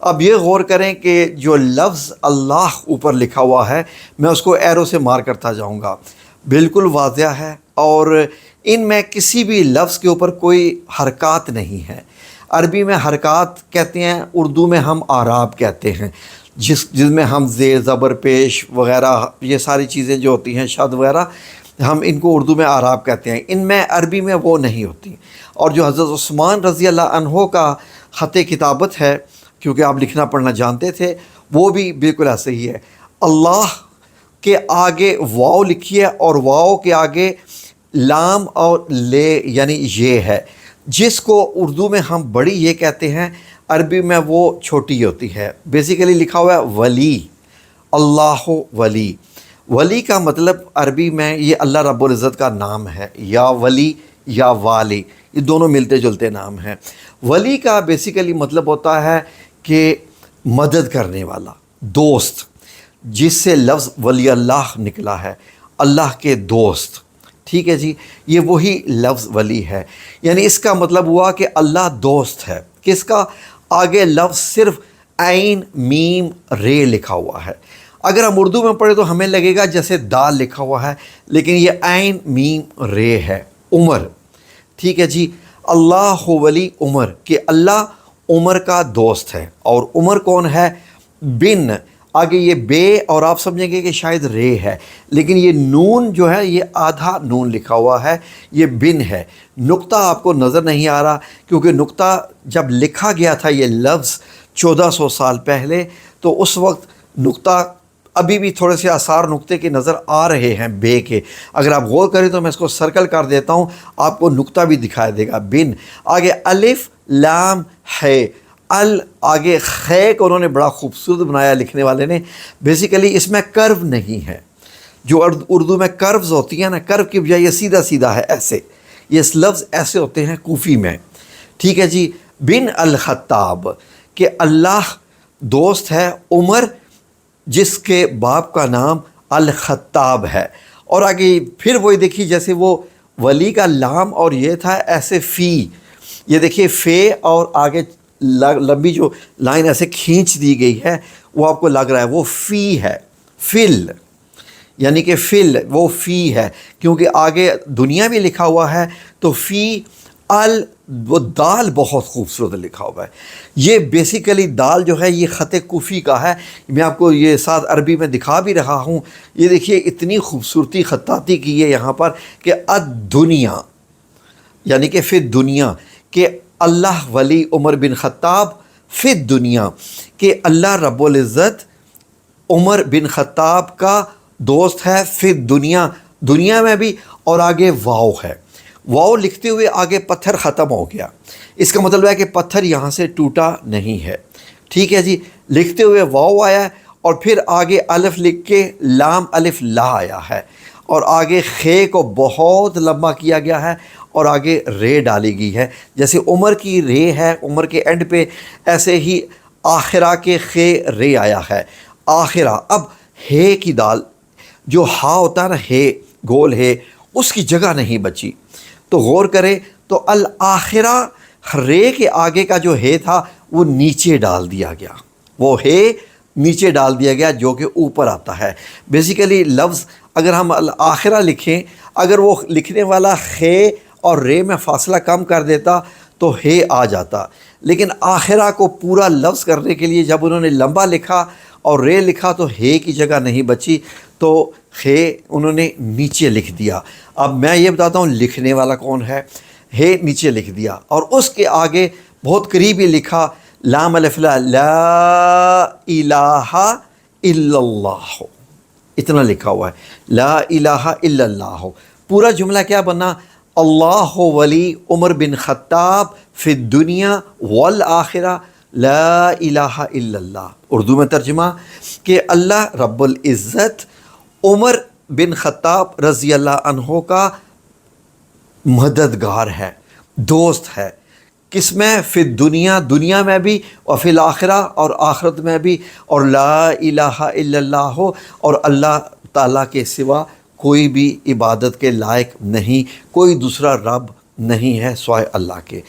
اب یہ غور کریں کہ جو لفظ اللہ اوپر لکھا ہوا ہے میں اس کو ایرو سے مار کرتا جاؤں گا، بالکل واضح ہے، اور ان میں کسی بھی لفظ کے اوپر کوئی حرکات نہیں ہے۔ عربی میں حرکات کہتے ہیں، اردو میں ہم اعراب کہتے ہیں، جس میں ہم زیر زبر پیش وغیرہ یہ ساری چیزیں جو ہوتی ہیں شد وغیرہ، ہم ان کو اردو میں اعراب کہتے ہیں، ان میں عربی میں وہ نہیں ہوتی۔ اور جو حضرت عثمان رضی اللہ عنہ کا خط کتابت ہے، کیونکہ آپ لکھنا پڑھنا جانتے تھے، وہ بھی بالکل ایسے ہی ہے۔ اللہ کے آگے واو لکھی ہے اور واو کے آگے لام اور لے یعنی یہ ہے، جس کو اردو میں ہم بڑی یہ کہتے ہیں، عربی میں وہ چھوٹی ہوتی ہے۔ بیسیکلی لکھا ہوا ہے ولی، اللہ ولی۔ ولی کا مطلب عربی میں یہ اللہ رب العزت کا نام ہے، یا ولی یا والی، یہ دونوں ملتے جلتے نام ہیں۔ ولی کا بیسیکلی مطلب ہوتا ہے کہ مدد کرنے والا، دوست، جس سے لفظ ولی اللہ نکلا ہے، اللہ کے دوست۔ ٹھیک ہے جی، یہ وہی لفظ ولی ہے، یعنی اس کا مطلب ہوا کہ اللہ دوست ہے۔ کس کا؟ آگے لفظ صرف عین میم رے لکھا ہوا ہے۔ اگر ہم اردو میں پڑھیں تو ہمیں لگے گا جیسے دال لکھا ہوا ہے، لیکن یہ عین میم رے ہے، عمر۔ ٹھیک ہے جی، اللہ ولی عمر، کہ اللہ عمر کا دوست ہے۔ اور عمر کون ہے؟ بن، آگے یہ بے اور آپ سمجھیں گے کہ شاید رے ہے، لیکن یہ نون جو ہے یہ آدھا نون لکھا ہوا ہے، یہ بن ہے۔ نقطہ آپ کو نظر نہیں آ رہا، کیونکہ نقطہ جب لکھا گیا تھا یہ لفظ 1400 سال پہلے، تو اس وقت نقطہ ابھی بھی تھوڑے سے آثار نقطے کے نظر آ رہے ہیں بے کے۔ اگر آپ غور کریں تو میں اس کو سرکل کر دیتا ہوں، آپ کو نقطہ بھی دکھائی دے گا، بن۔ آگے الف لام ہے، آگے خے کو انہوں نے بڑا خوبصورت بنایا لکھنے والے نے۔ بیسیکلی اس میں کرو نہیں ہے، جو اردو میں کروز ہوتی ہیں نا، کرو کی بجائے یہ سیدھا سیدھا ہے، ایسے، یہ لفظ ایسے ہوتے ہیں کوفی میں۔ ٹھیک ہے جی، بن الخطاب، کہ اللہ دوست ہے عمر جس کے باپ کا نام الخطاب ہے۔ اور آگے پھر وہی دیکھیے، جیسے وہ ولی کا لام اور یہ تھا، ایسے فی، یہ دیکھیے فے، اور آگے لمبی جو لائن ایسے کھینچ دی گئی ہے، وہ آپ کو لگ رہا ہے وہ فی ہے، فل، یعنی کہ فل وہ فی ہے، کیونکہ آگے دنیا بھی لکھا ہوا ہے، تو فی وہ دال بہت خوبصورت لکھا ہوا ہے۔ یہ بیسیکلی دال جو ہے یہ خط کوفی کا ہے، میں آپ کو یہ ساتھ عربی میں دکھا بھی رہا ہوں۔ یہ دیکھیے اتنی خوبصورتی خطاطی کی ہے یہاں پر کہ الدنیا، یعنی کہ فی دنیا، کہ اللہ ولی عمر بن خطاب فی دنیا، کہ اللہ رب العزت عمر بن خطاب کا دوست ہے فی دنیا، دنیا میں بھی۔ اور آگے واو ہے، واو لکھتے ہوئے آگے پتھر ختم ہو گیا، اس کا مطلب ہے کہ پتھر یہاں سے ٹوٹا نہیں ہے۔ ٹھیک ہے جی، لکھتے ہوئے واو آیا ہے، اور پھر آگے الف لکھ کے لام الف لا آیا ہے، اور آگے خے کو بہت لمبا کیا گیا ہے، اور آگے رے ڈالی گئی ہے، جیسے عمر کی رے ہے عمر کے اینڈ پہ، ایسے ہی آخرہ کے خے رے آیا ہے، آخرہ۔ اب ہے کی دال جو ہا ہوتا ہے نا، ہے گول ہے، اس کی جگہ نہیں بچی، تو غور کرے تو الآخرہ رے کے آگے کا جو ہے تھا وہ نیچے ڈال دیا گیا، وہ ہے نیچے ڈال دیا گیا جو کہ اوپر آتا ہے۔ بیسیکلی لفظ اگر ہم الآخرہ لکھیں، اگر وہ لکھنے والا خے اور رے میں فاصلہ کم کر دیتا تو ہے آ جاتا، لیکن آخرہ کو پورا لفظ کرنے کے لیے جب انہوں نے لمبا لکھا اور رے لکھا تو ہے کی جگہ نہیں بچی، تو ہے انہوں نے نیچے لکھ دیا۔ اب میں یہ بتاتا ہوں لکھنے والا کون ہے، نیچے لکھ دیا، اور اس کے آگے بہت قریبی لکھا لام الف لا، لا الہ الا اللہ، اتنا لکھا ہوا ہے، لا الہ الا اللہ۔ پورا جملہ کیا بنا؟ اللہ ولی عمر بن خطاب فی الدنیا والآخرہ لا الہ الا اللہ۔ اردو میں ترجمہ کہ اللہ رب العزت عمر بن خطاب رضی اللہ عنہ کا مددگار ہے، دوست ہے، کس میں؟ فی دنیا، دنیا میں بھی، اور فی الآخرہ، اور آخرت میں بھی، اور لا الہ الا اللہ ہو، اور اللہ تعالیٰ کے سوا کوئی بھی عبادت کے لائق نہیں، کوئی دوسرا رب نہیں ہے سوائے اللہ کے۔